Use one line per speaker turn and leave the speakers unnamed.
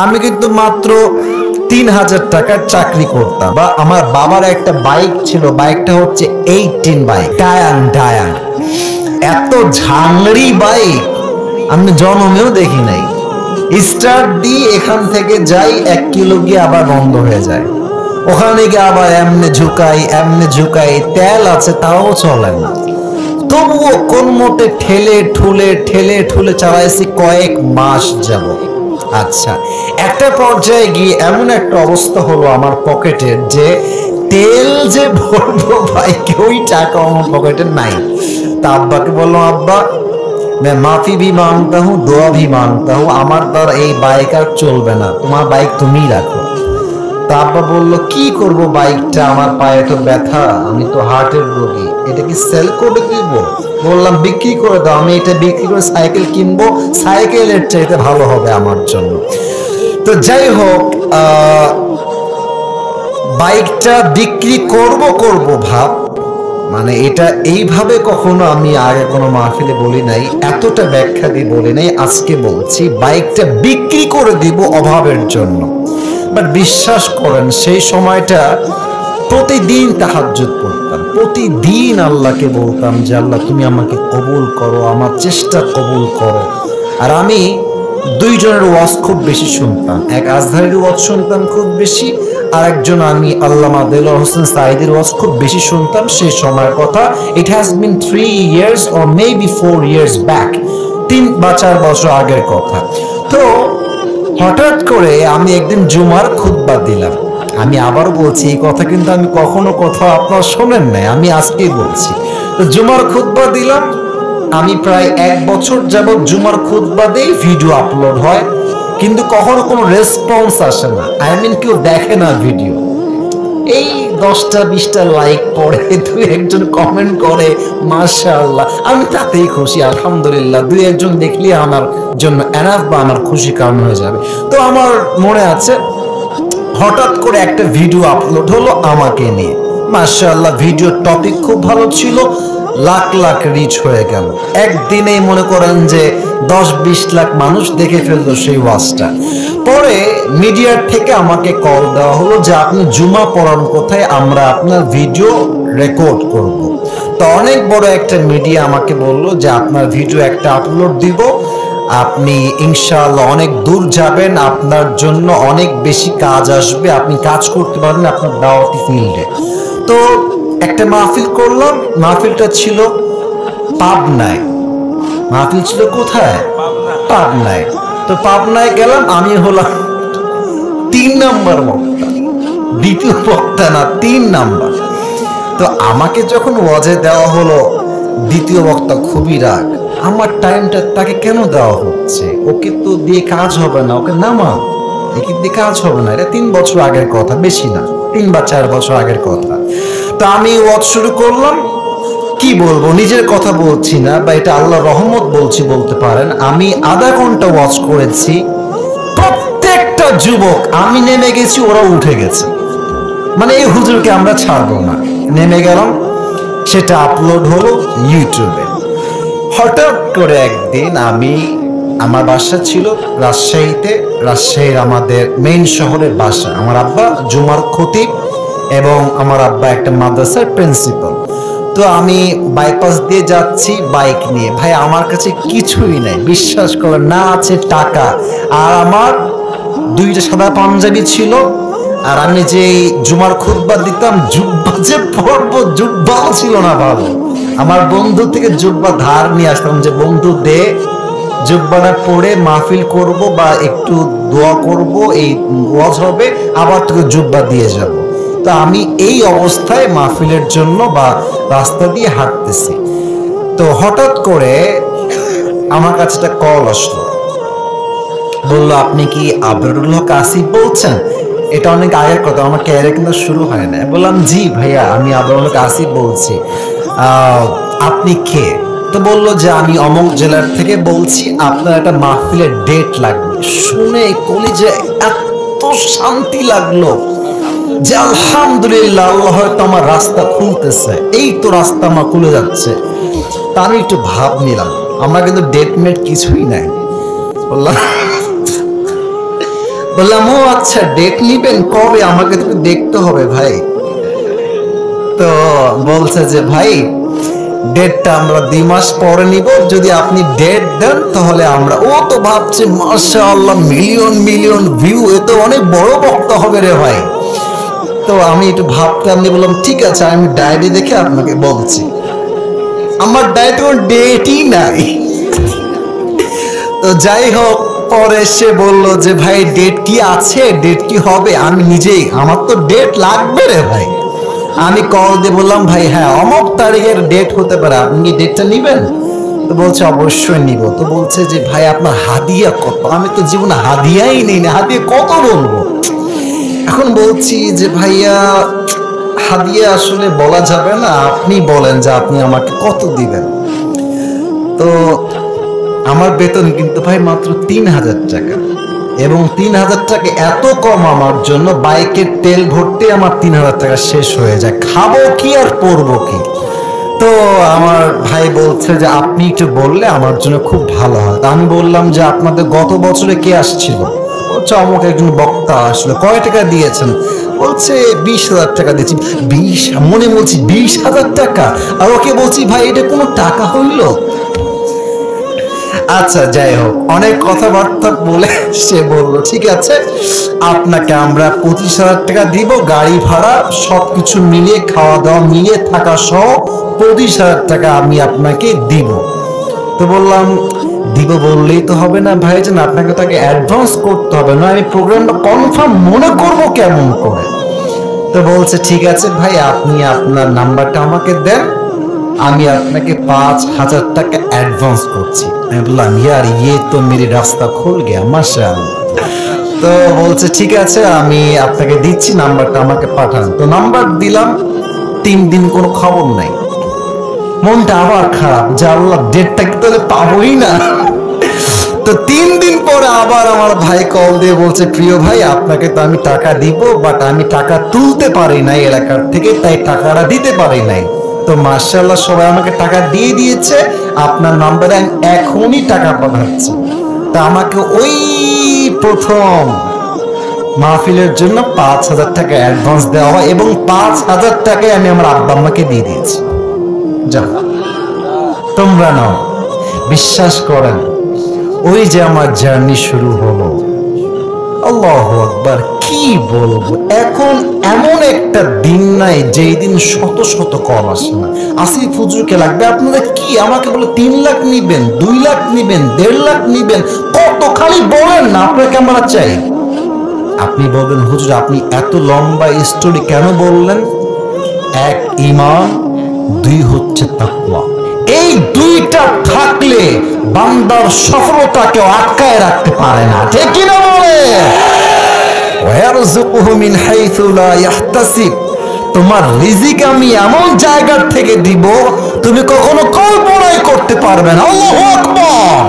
আমি কিন্তু মাত্র ৩,০০০ টাকার চাকরি করতাম, বা আমার বাবার একটা বাইক ছিল, বাইকটা হচ্ছে 18 বাইক, ডায়াং। এত ঝাংড়ি বাইক আমি জন্মেও দেখি নাই। স্টার্ট দিই, এখান থেকে যাই 1 কিলো গিয়ে আবার বন্ধ হয়ে যায়, ওখানে গিয়ে আবার এমনি ঝুঁকাই, তেল আছে তাও চলে না। তবুও কোন মতে ঠেলে ঠুলে চালাইছি কয়েক মাস যাব। আচ্ছা, একটা পর্যায়ে গিয়ে এমন একটা অবস্থা হলো আমার পকেটের, যে তেল যে ভরবো বাইকে ওই টাকা আমার পকেটে নাই। তা আব্বাকে বললাম, আব্বা मैं माफी भी मांगता हूँ, दुआ भी मांगता हूँ, আমার দ্বারা এই বাইক আর চলবে না, তোমার বাইক তুমিই রাখো। তা আব্বা বললো, কি করব বাইকটা, আমার পায়ে তো ব্যথা, আমি তো হার্টের রোগী, এটা কি সেল করে দিব? বললাম, বিক্রি করে দাও, আমি এটা বিক্রি করে সাইকেল কিনবো, সাইকেলের চাইতে ভালো হবে আমার জন্য। তো যাই হোক, বাইকটা বিক্রি করব ভাব, মানে এটা এইভাবে কখনো আমি আগে কোনো মাহফিলে বলি নাই, এতটা ব্যাখ্যা দিয়ে বলি নাই, আজকে বলছি বাইকটা বিক্রি করে দিব অভাবের জন্য। বাট বিশ্বাস করেন, সেই সময়টা প্রতিদিন তাহাজ্জুদ পড়তাম, প্রতিদিন আল্লাহকে বলতাম যে আল্লাহ তুমি আমাকে কবুল করো, আমার চেষ্টা কবুল করো। আর আমি দুইজনের ওয়াজ খুব বেশি শুনতাম, এক আজহারের ওয়াজ শুনতাম খুব বেশি, আর একজন আমি আল্লামা দেলোয়ার হোসেন সাঈদীর ওয়াজ খুব বেশি শুনতাম। সেই সময়ের কথা, it has been 3 years or maybe 4 years back, 3 বা 4 বছর আগের কথা। তো হঠাৎ করে আমি একদিন জুমার খুতবা দিলাম। আমি আবার বলছি, এই কথা কিন্তু আমি কখনো কোথাও আপনারা শোনেন নাই, আমি আজকেই বলছি। তো জুমার খুতবা দিলাম, আমি প্রায় 1 বছর যাবত জুমার খুতবা দেই, ভিডিও আপলোড হয়, কিন্তু কখনো কোনো রেসপন্স আসে না, কেউ দেখে না ভিডিও। এই 10টা 20টা লাইক পড়ে, 2-1জন কমেন্ট করে, মাশাআল্লাহ, আমি তাতেই খুশি, আলহামদুলিল্লাহ, 2-1জন দেখলে আমার জন্য এনাফ, বা আমার খুশি কারণ হয়ে যাবে। তো আমার মনে আছে, হঠাৎ করে একটা ভিডিও আপলোড হলো আমাকে নিয়ে, মাশাআল্লাহ, ভিডিওর টপিক খুব ভালো ছিল, লাখ রিচ হয়ে গেল। একদিনেই মনে করেন যে 10-20 লাখ মানুষ দেখে ফেললো সেই ওয়াজটা। পরে মিডিয়ার থেকে আমাকে কল দেওয়া হলো যে আপনি জুমা পড়ান কোথায়, আমরা আপনার ভিডিও রেকর্ড করব। তো অনেক বড় একটা মিডিয়া আমাকে বলল যে আপনার ভিডিও একটা আপলোড দিব, আপনি ইনশাআল্লাহ অনেক দূর যাবেন, আপনার জন্য অনেক বেশি কাজ আসবে, আপনি কাজ করতে পারবেন আপনার দাওয়াতি ফিল্ডে। তো একটা মাহফিল করলাম, মাহফিলটা ছিল পাবনায়। মাহফিল ছিল কোথায়? পাবনায়। তো পাবনায় গেলাম, আমি হলাম 3 নাম্বার বক্তা, দ্বিতীয় বক্তা না, 3 নাম্বার। তো আমাকে যখন ওয়াজে দেওয়া হলো, দ্বিতীয় বক্তা খুবই রাগ, আমার টাইমটা তাকে কেন দেওয়া হচ্ছে, ওকে তো দিয়ে কাজ হবে না, ওকে নামাও, একে দিয়ে কাজ হবে না। এটা 3 বছর আগের কথা, বেশি না, 3 বা 4 বছর আগের কথা। তো আমি ওয়াজ শুরু করলাম, কি বলবো, নিজের কথা বলছি না, বা এটা আল্লাহর রহমত বলছি বলতে পারেন। আমি আধা ঘন্টা ওয়াজ করেছি, প্রত্যেকটা যুবক, আমি নেমে গেছি ওরা উঠে গেছে, মানে এই হুজুরকে আমরা ছাড়বো না। নেমে গেলাম, সেটা আপলোড হলো ইউটিউবে। হঠাৎ করে একদিন আমার বাসা ছিল রাজশাহীতে, রাজশাহীর আমাদের মেইন শহরের বাসা। আমার আব্বা জুমার খতিব এবং আমার আব্বা একটা মাদ্রাসার প্রিন্সিপাল। তো আমি বাইপাস দিয়ে যাচ্ছি বাইক নিয়ে, ভাই আমার কাছে কিছুই নাই, বিশ্বাস করেন না, আছে টাকা, আর আমার 2টা সাদা পাঞ্জাবি ছিল, আর আমি যে জুমার খুতবা দিতাম, জুব্বা যে পরবো, জুব্বাও ছিল না ভালো। আমার বন্ধু থেকে জুব্বা ধার নিয়ে আসতাম, যে বন্ধু দে, জুব্বাটা পরে মাহফিল করব, বা একটু দোয়া করব, এই ওয়াজ হবে, আবার তোকে জুব্বা দিয়ে যাব। তো আমি এই অবস্থায় মাহফিলের জন্য বা রাস্তা দিয়ে হাঁটতেছি। তো হঠাৎ করে আমার কাছে একটা কল আসলো, বললো, আপনি কি আবরারুল হক আসিফ বলছেন? এটা অনেক আগের কথা, আমার ক্যারিয়ার কিন্তু শুরু হয় না। বললাম, জি ভাইয়া, আমি আবরারুল হক আসিফ বলছি, আপনি কে? তো বললো যে আমি অমুক জেলার থেকে বলছি, আপনার একটা মাহফিলের ডেট লাগবে। শুনে কলিজে এত শান্তি লাগলো যে আলহামদুলিল্লাহ, আল্লাহ হয়তো আমার রাস্তা খুলতেছে, এই তো রাস্তা আমার খুলে যাচ্ছে। তা আমি একটু ভাব নিলাম, আমরা কিন্তু ডেট মেট কিছুই নাই। বললাম, বললাম ও আচ্ছা, ডেট নিবেন কবে? আমাকে তো দেখতে হবে ভাই। তো বলছে যে ভাই ডেটটা আমরা 2 মাস পরে নিব, যদি আপনি ডেট দেন তাহলে আমরা। ও তো ভাবছে মাশাআল্লাহ, মিলিয়ন মিলিয়ন ভিউ, এ তো অনেক বড় বক্তা হবে রে ভাই। তো আমি একটু ভাবতে, আমি বললাম ঠিক আছে, আমি ডায়েরি দেখে আপনাকে বলছি। আমার ডায়েরি কোনো ডেটই নাই। তো যাই হোক, পরে সে বলল যে ভাই ডেট কি আছে, ডেট কি হবে? আমি নিজেই, আমার তো ডেট লাগবে রে ভাই। আমি কল দিয়ে বললাম ভাই হ্যাঁ অমুক তারিখের ডেট হতে পারে, আপনি কি ডেটটা নিবেন? তো বলছে অবশ্যই নিব। তো বলছে যে ভাই আপনার হাদিয়া কত? আমি তো জীবনে হাদিয়াই নেই না, হাদিয়া কত বলবো। এখন বলছি যে ভাইয়া হাদিয়া আসলে বলা যাবে না, আপনি বলেন যে আপনি আমাকে কত দিবেন। তো আমার বেতন কিন্তু ভাই মাত্র 3000 টাকা, এবং 3000 টাকা এত কম আমার জন্য, বাইকের তেল ভরতে আমার 3000 টাকা শেষ হয়ে যায়, খাবো কি আর পরবো কি। তো আমার ভাই বলছে যে আপনি একটু বললে আমার জন্য খুব ভালো হয়। তা আমি বললাম যে আপনাদের গত বছরে কে আসছিল? বলছে অমুক একজন বক্তা আসলো। কয় টাকা দিয়েছেন? বলছে 20,000 টাকা দিয়েছি। 20, মনে বলছি 20,000 টাকা। আর ওকে বলছি ভাই এটা কোনো টাকা হইলো? আচ্ছা যাই হোক, অনেক কথাবার্তা বলে সে বললো ঠিক আছে, আপনাকে আমরা 25,000 টাকা দিব, গাড়ি ভাড়া সবকিছু মিলিয়ে, খাওয়া দাওয়া মিলিয়ে, থাকা সহ 25,000 টাকা আমি আপনাকে দিব। তো বললাম দিব বললেই তো হবে না ভাইজান, আপনাকে তাকে অ্যাডভান্স করতে হবে, না আমি প্রোগ্রামটা কনফার্ম মনে করব কেমন করে। তো বলছে ঠিক আছে ভাই, আপনি আপনার নাম্বারটা আমাকে দেন, আমি আপনাকে 5,000 টাকা অ্যাডভান্স করছি। আমি বললাম ইয়ার ইয়ে তো মেরি রাস্তা খুল গিয়া মাশাআল্লাহ। তো বলছে ঠিক আছে আমি আপনাকে দিচ্ছি, নাম্বারটা আমাকে পাঠান। তো নাম্বার দিলাম, 3 দিন কোনো খবর নাই। মনটা আবার খারাপ যে আল্লাহ ডেটটা কি তাহলে পাবোই না। তো 3 দিন পরে আবার আমার ভাই কল দিয়ে বলছে প্রিয় ভাই আপনাকে তো আমি টাকা দিব, বাট আমি টাকা তুলতে পারি নাই এলাকার থেকে, তাই টাকাটা দিতে পারি নাই। তো মাশাআল্লাহ সবাই আমাকে টাকা দিয়ে দিয়েছে, আপনার নম্বরে আমি এখনই টাকা পাঠাচ্ছি। তা আমাকে ওই প্রথম মাহফিলের জন্য 5,000 টাকা অ্যাডভান্স দেওয়া হয়, এবং 5,000 টাকায় আমি আমার আব্বা আম্মাকে দিয়ে দিয়েছি। যাও তোমরা নাও। বিশ্বাস করেন ওই যে আমার জার্নি শুরু হলো। আল্লাহু আকবার, কি বলবো। এখন এমন একটা দিন নাই যেই দিন শত শত কল আসে না। আসিফ হুজুরকে লাগবে আপনাদের কি, আমাকে বলে 3 লাখ নিবেন, 2 লাখ নিবেন, 1.5 লাখ নিবেন, কত খালি বলেন না আপনাকে আমরা চাই। আপনি বলবেন হুজুর আপনি এত লম্বা স্টোরি কেন বললেন? 1 ঈমান, 2 হচ্ছে তাকওয়া। এই 2টা থাকলে বান্দার সফলতাকে আটকায় রাখতে পারে না, ঠিক কি না বলে? ওয়ারযুকুহু মিন হাইসু লা ইয়াহতাসিব, তোমার রিজিক আমি এমন জায়গা থেকে দিব তুমি কখনো কল্পনাই করতে পারবে না। আল্লাহু আকবার।